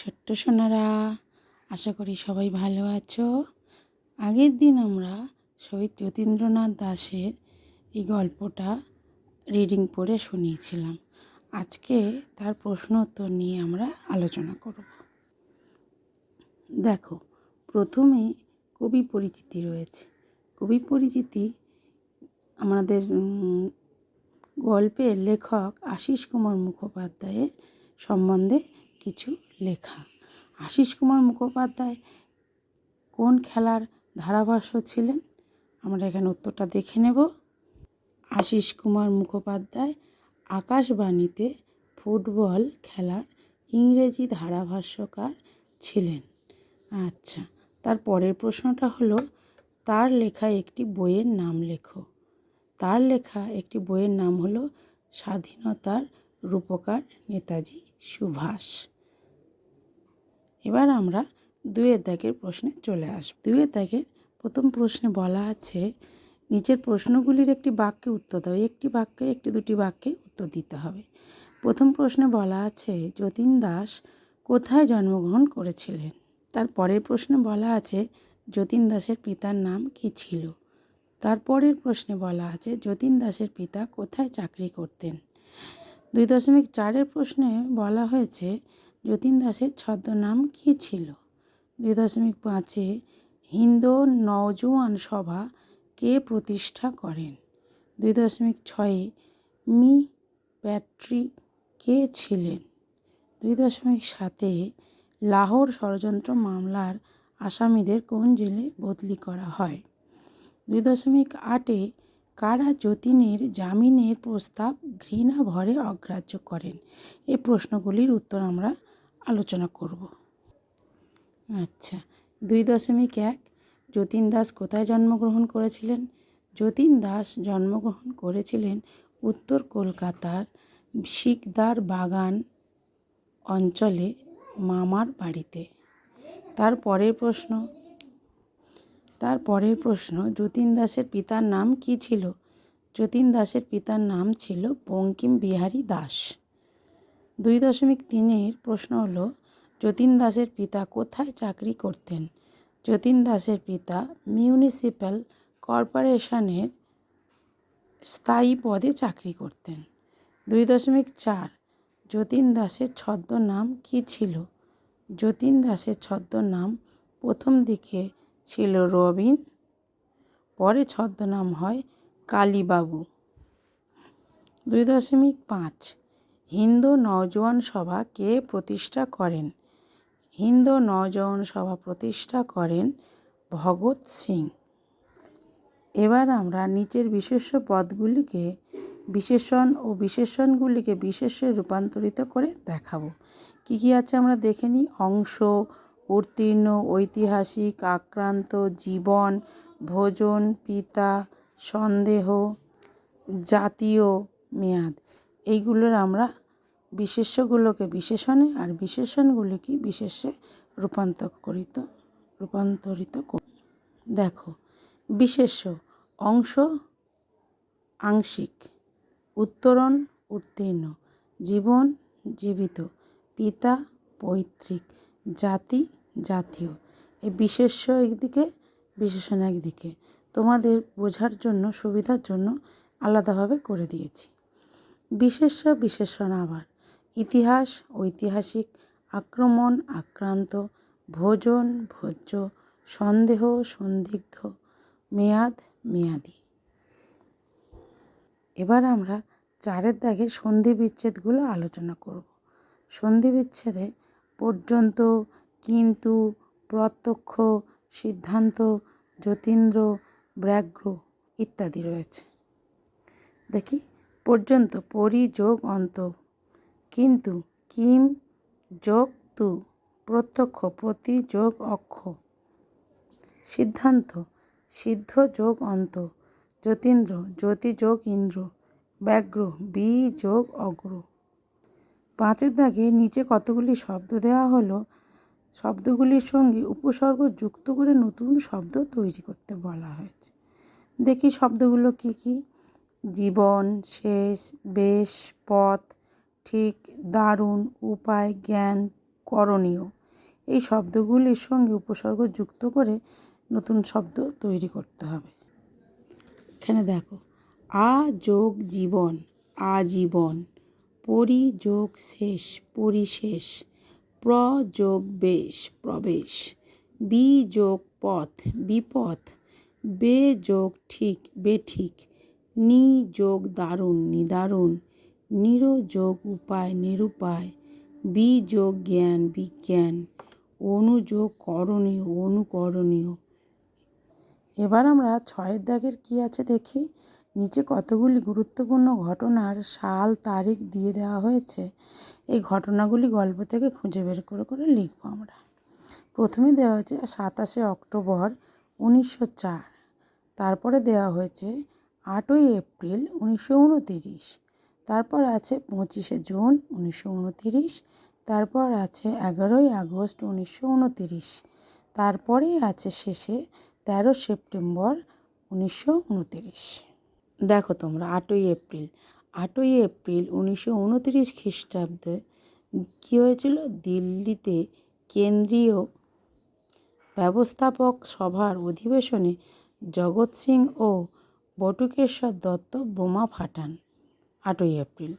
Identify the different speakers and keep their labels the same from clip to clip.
Speaker 1: ছোট্ট সোনারা, আশা করি সবাই ভালো আছো। আগের দিন আমরা শহীদ যতীন্দ্রনাথ দাশের এই গল্পটা রিডিং পড়ে শুনিয়েছিলাম। আজকে তার প্রশ্ন উত্তর নিয়ে আমরা আলোচনা করব। দেখো, প্রথমে কবি পরিচিতি রয়েছে। কবি পরিচিতি আমাদের গল্পের লেখক আশিস কুমার মুখোপাধ্যায়ের সম্বন্ধে কিছু লেখা। আশিস কুমার মুখোপাধ্যায় কোন খেলার ধারাভাষ্য ছিলেন? আমরা এখানে উত্তরটা দেখে নেব। আশিস কুমার মুখোপাধ্যায় আকাশবাণীতে ফুটবল খেলার ইংরেজি ধারাভাষ্যকার ছিলেন। আচ্ছা, তার পরের প্রশ্নটা হলো, তার লেখা একটি বইয়ের নাম লেখো। তার লেখা একটি বইয়ের নাম হলো স্বাধীনতার রূপকার নেতাজি সুভাষ। এবার আমরা 2 দাগের প্রশ্নে চলে আসব। 2 দাগের প্রথম প্রশ্নে বলা আছে, নিচের প্রশ্নগুলির একটি বাক্যে উত্তর দাও। একটি বাক্যে, একটি দুটি বাক্যে উত্তর দিতে হবে। প্রথম প্রশ্নে বলা আছে, যতীন দাস কোথায় জন্মগ্রহণ করেছিলেন? তার পরের প্রশ্নে বলা আছে, যতীন দাসের পিতার নাম কি ছিল? তারপরের প্রশ্নে বলা আছে, যতীন দাসের পিতা কোথায় চাকরি করতেন? 2.4 প্রশ্নে বলা হয়েছে, যতীন দাসের ছদ্মনাম কী ছিল? 2.5 হিন্দু নওজোয়ান সভা কে প্রতিষ্ঠা করেন? 2.6 মি প্যাট্রি কে ছিলেন? 2.7 লাহোর ষড়যন্ত্র মামলার আসামিদের কোন জেলে বদলি করা হয়? 2.8 কারা যতীনের জামিনের প্রস্তাব ঘৃণা ভরে অগ্রাহ্য করেন? এই প্রশ্নগুলির উত্তর আমরা আলোচনা করব। আচ্ছা, 2.1 যতীন দাস কোথায় জন্মগ্রহণ করেছিলেন? যতীন দাস জন্মগ্রহণ করেছিলেন উত্তর কলকাতার শিকদার বাগান অঞ্চলে মামার বাড়িতে। তারপরের প্রশ্ন, যতীন দাসের পিতার নাম কি ছিল? যতীন দাসের পিতার নাম ছিল বঙ্কিম বিহারী দাস। 2.3 প্রশ্ন হলো, যতীন দাসের পিতা কোথায় চাকরি করতেন? যতীন দাসের পিতা মিউনিসিপ্যাল কর্পোরেশনের স্থায়ী পদে চাকরি করতেন। 2.4 যতীন দাসের ছদ্মনাম কী ছিল? যতীন দাসের ছদ্মনাম প্রথম দিকে ছিল রবিন, পরে ছদ্মনাম হয় কালীবাবু। 2.5 হিন্দু নওজোয়ান সভা কে প্রতিষ্ঠা করেন? হিন্দু নওজোয়ান সভা প্রতিষ্ঠা করেন ভগৎ সিং। এবার আমরা নিচের বিশেষ্য পদগুলিকে বিশেষণ ও বিশেষণগুলিকে বিশেষ্যে রূপান্তরিত করে দেখাবো। কী কী আছে আমরা দেখে নিই। অংশ, উত্তীর্ণ, ঐতিহাসিক, আক্রান্ত, জীবন, ভোজন, পিতা, সন্দেহ, জাতীয়, মেয়াদ। এইগুলোর আমরা বিশেষ্যগুলোকে বিশেষণে আর বিশেষণগুলিকে বিশেষ্যে রূপান্তরিত করি। দেখো, বিশেষ্য অংশ আংশিক, উত্তরণ উত্তীর্ণ, জীবন জীবিত, পিতা পৈতৃক, জাতি জাতীয়। এই বিশেষ্য একদিকে, বিশেষণ একদিকে। তোমাদের বোঝার জন্য, সুবিধার জন্য আলাদাভাবে করে দিয়েছি। বিশেষ্য বিশেষণ আবার ইতিহাস ঐতিহাসিক, আক্রমণ আক্রান্ত, ভোজন ভোজ্য, সন্দেহ সন্দিগ্ধ, মেয়াদ মেয়াদি। এবার আমরা 4 দাগের সন্ধি বিচ্ছেদগুলো আলোচনা করব। সন্ধি বিচ্ছেদে পর্যন্ত, কিন্তু, প্রত্যক্ষ, সিদ্ধান্ত, যতীন্দ্র, ব্যাঘ্র ইত্যাদি রয়েছে। দেখি, পর্যন্ত পরি যোগ অন্ত, কিন্তু কিম যোগ তু, প্রত্যক্ষ প্রতি যোগ অক্ষ, সিদ্ধান্ত সিদ্ধ যোগ অন্ত, যতীন্দ্র জ্যোতি যোগ ইন্দ্র, ব্যাঘ্র বি যোগ অগ্র। 5 দাগে নিচে কতগুলি শব্দ দেওয়া হলো, শব্দগুলির সঙ্গে উপসর্গ যুক্ত করে নতুন শব্দ তৈরি করতে বলা হয়েছে। দেখি শব্দগুলো কি কি। জীবন, শেষ, বেশ, পথ, ঠিক, দারুণ, উপায়, জ্ঞান, করণীয় এই শব্দগুলির সঙ্গে উপসর্গ যুক্ত করে নতুন শব্দ তৈরি করতে হবে। এখানে দেখো, আ যোগ জীবন, আজীবন। পরি যোগ শেষ, পরিশেষ। প্র যোগ বেশ, প্রবেশ। বি যোগ পথ, বিপথ। বে যোগ ঠিক, বেঠিক। নি যোগ দারুণ, নিদারুণ। নির যোগ উপায়, নিরুপায়। বি যোগ জ্ঞান, বিজ্ঞান। অনু যোগ করণীয়, অনুকরণীয়। এবার আমরা 6 দাগের কী আছে দেখি। নিচে কতগুলি গুরুত্বপূর্ণ ঘটনার সাল তারিখ দিয়ে দেওয়া হয়েছে। এই ঘটনাগুলি গল্প থেকে খুঁজে বের করে করে লিখব আমরা। প্রথমে দেওয়া হয়েছে 27শে অক্টোবর 1904। তারপরে দেওয়া হয়েছে 8ই এপ্রিল 1929। তারপর আছে 25শে জুন 1929। তারপর আছে 11ই আগস্ট 1929। তারপরে আছে শেষে 13 সেপ্টেম্বর 1929। দেখো তোমরা, 8ই এপ্রিল 1929 খ্রিস্টাব্দে কী হয়েছিল? দিল্লিতে কেন্দ্রীয় ব্যবস্থাপক সভার অধিবেশনে জগৎ সিং ও বটুকেশ্বর দত্ত বোমা ফাটান 8ই এপ্রিল।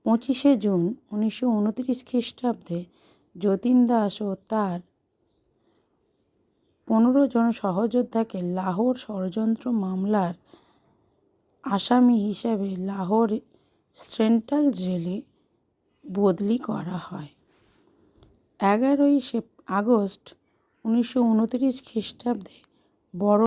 Speaker 1: 25শে জুন 1929 খ্রিস্টাব্দে যতীন দাস ও তার 15 জন সহযোদ্ধাকে লাহোর ষড়যন্ত্র মামলার আসামি হিসাবে লাহোর সেন্ট্রাল জেলে বদলি করা হয়। 11ই আগস্ট 1929 খ্রিস্টাব্দে বড়